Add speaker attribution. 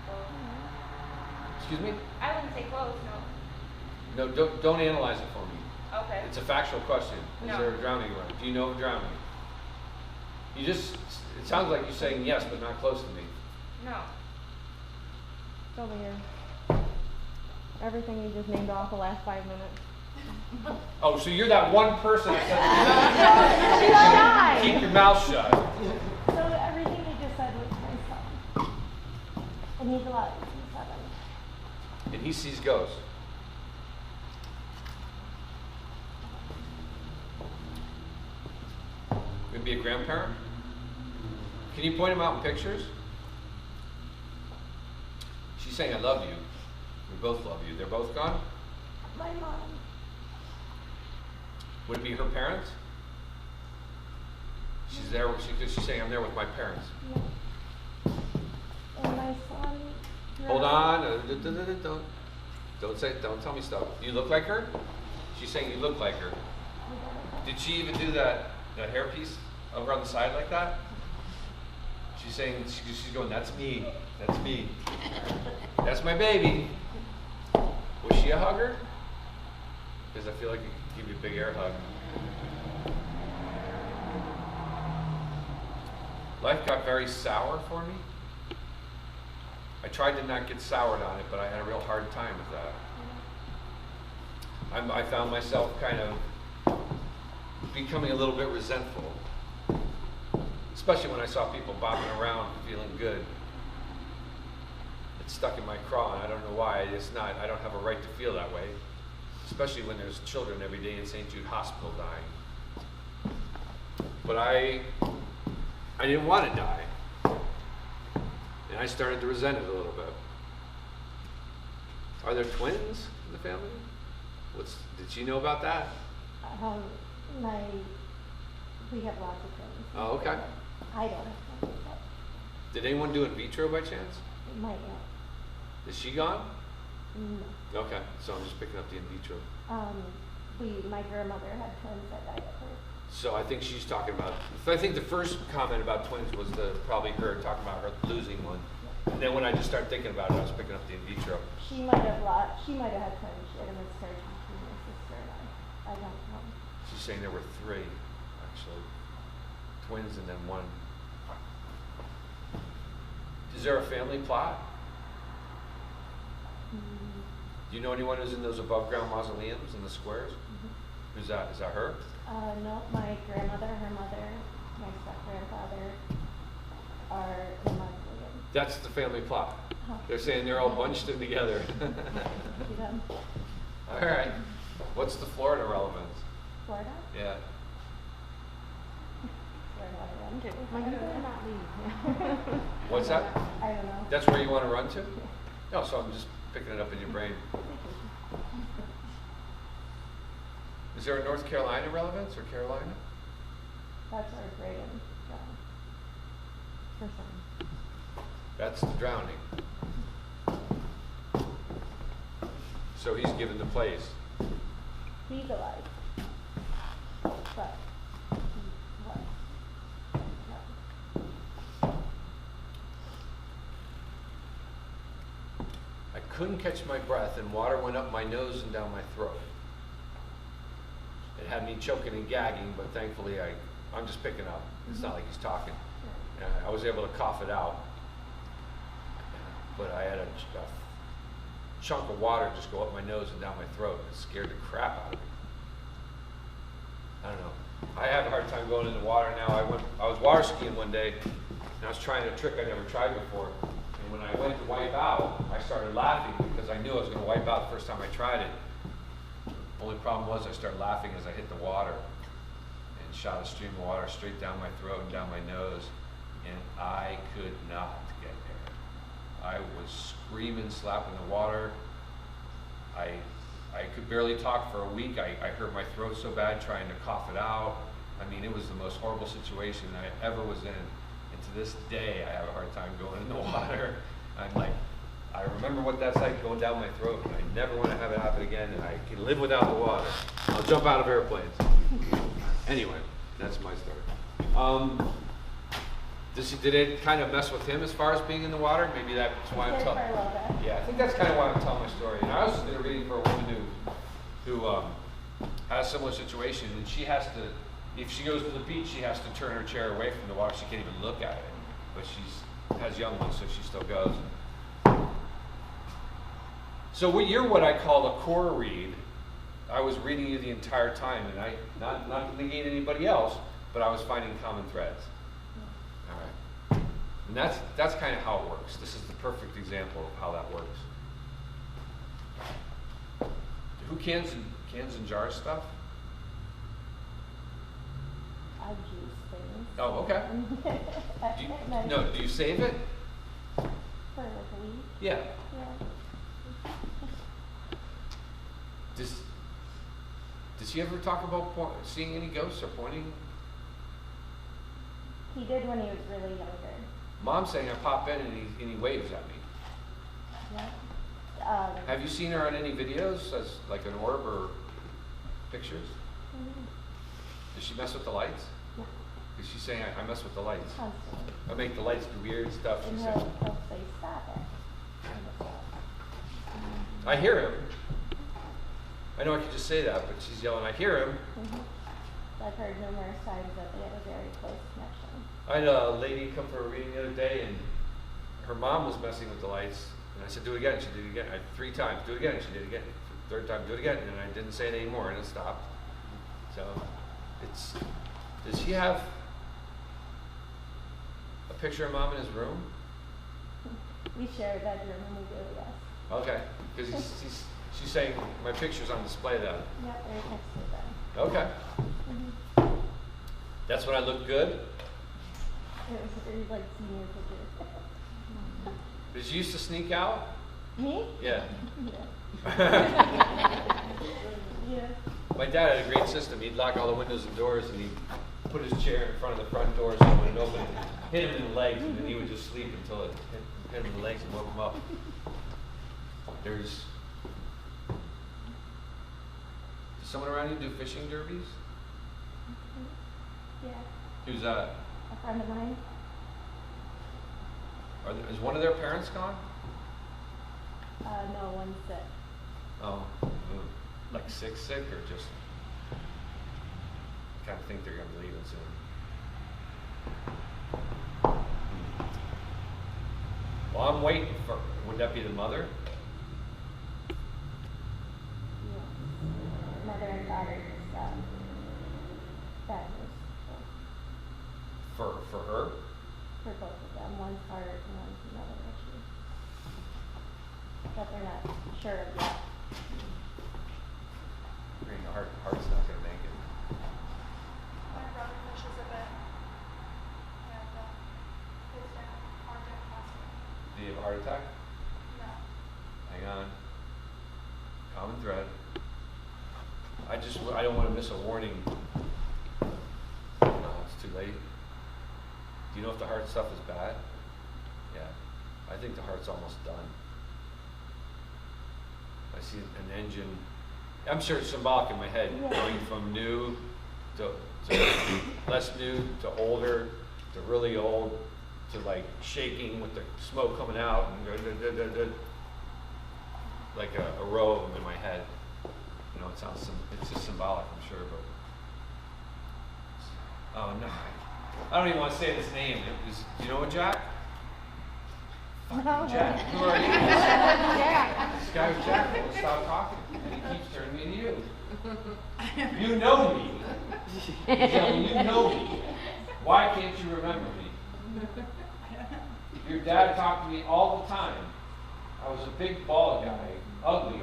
Speaker 1: close.
Speaker 2: Excuse me?
Speaker 1: I wouldn't say close, no.
Speaker 2: No, don't analyze it for me.
Speaker 1: Okay.
Speaker 2: It's a factual question. Is
Speaker 1: No.
Speaker 2: there a drowning around? Do you know of drowning? You just, it sounds like you're saying yes, but not close to me.
Speaker 1: No.
Speaker 3: It's over here. Everything you just named off the last 5 minutes.
Speaker 2: Oh, so you're that one person that
Speaker 3: She died.
Speaker 2: keep your mouth shut.
Speaker 3: So everything you just said was my son. And he's alive. He's 7.
Speaker 2: And he sees ghosts. Maybe a grandparent? Can you point him out in pictures? She's saying, I love you. We both love you. They're both gone?
Speaker 3: My mom.
Speaker 2: Would it be her parents? She's there. She's saying, I'm there with my parents.
Speaker 3: Yeah. And my son.
Speaker 2: Hold on. Don't tell me stuff. You look like her? She's saying you look like her. Did she even do that hairpiece over on the side like that? She's saying, she's going, that's me. That's me. That's my baby. Was she a hugger? Because I feel like it could give you a big air hug. Life got very sour for me. I tried to not get soured on it, but I had a real hard time with that. I found myself kind of becoming a little bit resentful, especially when I saw people bopping around feeling good. It's stuck in my craw, and I don't know why. I don't have a right to feel that way, especially when there's children every day in St. Jude Hospital dying. But I didn't want to die, and I started to resent it a little bit. Are there twins in the family? Did she know about that?
Speaker 3: We have lots of twins.
Speaker 2: Oh, okay.
Speaker 3: I don't have twins, but
Speaker 2: Did anyone do in vitro by chance?
Speaker 3: my aunt.
Speaker 2: Is she gone?
Speaker 3: No.
Speaker 2: Okay, so I'm just picking up the in vitro.
Speaker 3: My grandmother had twins that died at birth.
Speaker 2: So I think she's talking about, I think the first comment about twins was probably her talking about her losing one. And then when I just started thinking about it, I was picking up the in vitro.
Speaker 3: She might have had twins. She had a miscarriage between my sister and I. I don't know.
Speaker 2: She's saying there were 3, actually. Twins and then 1. Is there a family plot? Do you know anyone who's in those above ground mausoleums in the squares? Who's that? Is that her?
Speaker 3: No, my grandmother, her mother, my step-grandfather are in the mausoleum.
Speaker 2: That's the family plot.
Speaker 3: Huh.
Speaker 2: They're saying they're all bunched in together.
Speaker 3: See them?
Speaker 2: All right. What's the Florida relevance?
Speaker 3: Florida?
Speaker 2: Yeah.
Speaker 3: Where do I run to? My grandmother not leave.
Speaker 2: What's that?
Speaker 3: I don't know.
Speaker 2: That's where you want to run to? No, so I'm just picking it up in your brain. Is there a North Carolina relevance or Carolina?
Speaker 3: That's our Braden. Her son.
Speaker 2: That's the drowning. So he's given the place.
Speaker 3: He's alive. But he was. No.
Speaker 2: I couldn't catch my breath and water went up my nose and down my throat. It had me choking and gagging, but thankfully I'm just picking up. It's not like he's talking. I was able to cough it out. But I had a chunk of water just go up my nose and down my throat. It scared the crap out of me. I don't know. I have a hard time going in the water now. I was water skiing one day, and I was trying a trick I never tried before. And when I went to wipe out, I started laughing because I knew I was going to wipe out the first time I tried it. Only problem was I started laughing as I hit the water and shot a stream of water straight down my throat and down my nose, and I could not get air. I was screaming, slapping the water. I could barely talk for a week. I hurt my throat so bad trying to cough it out. I mean, it was the most horrible situation I ever was in. And to this day, I have a hard time going in the water. I'm like, I remember what that's like going down my throat, and I never want to have it happen again, and I can live without the water. I'll jump out of airplanes. Anyway, that's my story. Did it kind of mess with him as far as being in the water? Maybe that's why I'm
Speaker 3: Did for
Speaker 2: telling.
Speaker 3: a little bit.
Speaker 2: Yeah, I think that's kind of why I'm telling my story. And I also did a reading for a woman who has a similar situation, and she has to, if she goes to the beach, she has to turn her chair away from the water. She can't even look at it, but has young ones, so she still goes. So you're what I call a core read. I was reading you the entire time, and I not to negate anybody else, but I was finding common threads. All right, and that's kind of how it works. This is the perfect example of how that works. Who cans and jars stuff?
Speaker 3: I juice things.
Speaker 2: Oh, okay. Do you save it?
Speaker 3: For like a week.
Speaker 2: Yeah.
Speaker 3: Yeah.
Speaker 2: Does he ever talk about seeing any ghosts or pointing?
Speaker 3: He did when he was really younger.
Speaker 2: Mom's saying I pop in and he waves at me.
Speaker 3: Yeah.
Speaker 2: Have you seen her on any videos as like an orb or pictures?
Speaker 3: Mm-hmm.
Speaker 2: Does she mess with the lights?
Speaker 3: Yeah.
Speaker 2: Because she's saying I mess with the lights.
Speaker 3: Constantly.
Speaker 2: I make the lights do weird stuff.
Speaker 3: And
Speaker 2: She
Speaker 3: he'll
Speaker 2: said.
Speaker 3: say, stop it.
Speaker 2: I hear him. I know I could just say that, but she's yelling, I hear him.
Speaker 3: Mm-hmm. I've heard numerous times that they have a very close connection.
Speaker 2: I had a lady come for a reading the other day, and her mom was messing with the lights. And I said, do it again. She did it again. 3 times. Do it again. She did it again. 3rd time, do it again. And I didn't say it anymore, and it stopped. So, does he have a picture of Mom in his room?
Speaker 3: We share a bedroom and we do, yes.
Speaker 2: Okay, because she's saying my picture's on display then.
Speaker 3: Yeah, right next to the bed.
Speaker 2: Okay.
Speaker 3: Mm-hmm.
Speaker 2: That's when I look good.
Speaker 3: It was like senior pictures.
Speaker 2: Did you used to sneak out?
Speaker 3: Me?
Speaker 2: Yeah.
Speaker 3: Yeah. Yeah.
Speaker 2: My dad had a great system. He'd lock all the windows and doors, and he'd put his chair in front of the front door so when it opened, hit him in the legs, and then he would just sleep until it hit him in the legs and woke him up. Does someone around you do fishing derbies?
Speaker 3: Yeah.
Speaker 2: Who's that?
Speaker 3: A friend of mine.
Speaker 2: Is one of their parents gone?
Speaker 3: No, one's sick.
Speaker 2: Oh, like sick, or just kind of think they're going to be leaving soon? Well, I'm waiting for. Would that be the mother?
Speaker 3: Yeah. Mother and daughter just bad news.
Speaker 2: For her?
Speaker 3: For both of them. One's heart and one's another issue. But they're not sure of yet.
Speaker 2: I mean, the heart's not going to make it.
Speaker 1: My brother fishes a bit. And his dad, our dad passed away.
Speaker 2: Do you have a heart attack?
Speaker 1: No.
Speaker 2: Hang on. Common thread. I don't want to miss a warning. No, it's too late. Do you know if the heart stuff is bad? Yeah. I think the heart's almost done. I see an engine. I'm sure it's symbolic in my head, going from new to less new to older to really old to like shaking with the smoke coming out and like a row of them in my head. You know, it's just symbolic, I'm sure, but oh no, I don't even want to say his name. Do you know a Jack?
Speaker 3: No.
Speaker 2: Jack, who are you?
Speaker 3: Yeah.
Speaker 2: This guy was Jack. Won't stop talking, and he keeps turning me to you. You know me. You know me. Why can't you remember me? Your dad talked to me all the time. I was a big bald guy, ugly,